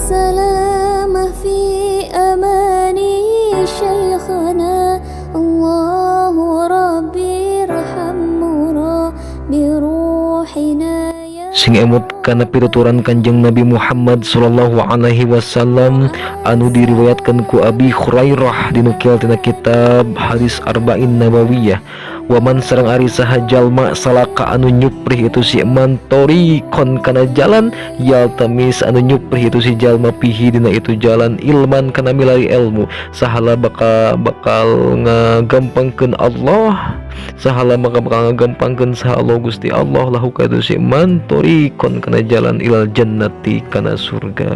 والسلام في أماني شيخنا الله ربي ارحمنا بروحنا sing emut kana pituturan Kanjeng Nabi Muhammad sallallahu alaihi wasallam anu diriwayatkeun ku Abi Hurairah dinukil tina kitab Hadis Arba'in Nawawiyah. Waman sareng ari saha jalma salaka anu nyuprih itu si mantori kon kana jalan yaltamis anu nyuprih itu si jalma pihi dina itu jalan ilman kana milari ilmu sahala bakal ngagampangkeun Allah sahala maka bakal ngagampangkeun saha Allah Gusti Allah lahu ka itu si mantori kon kana jalan ilal jannati kana surga.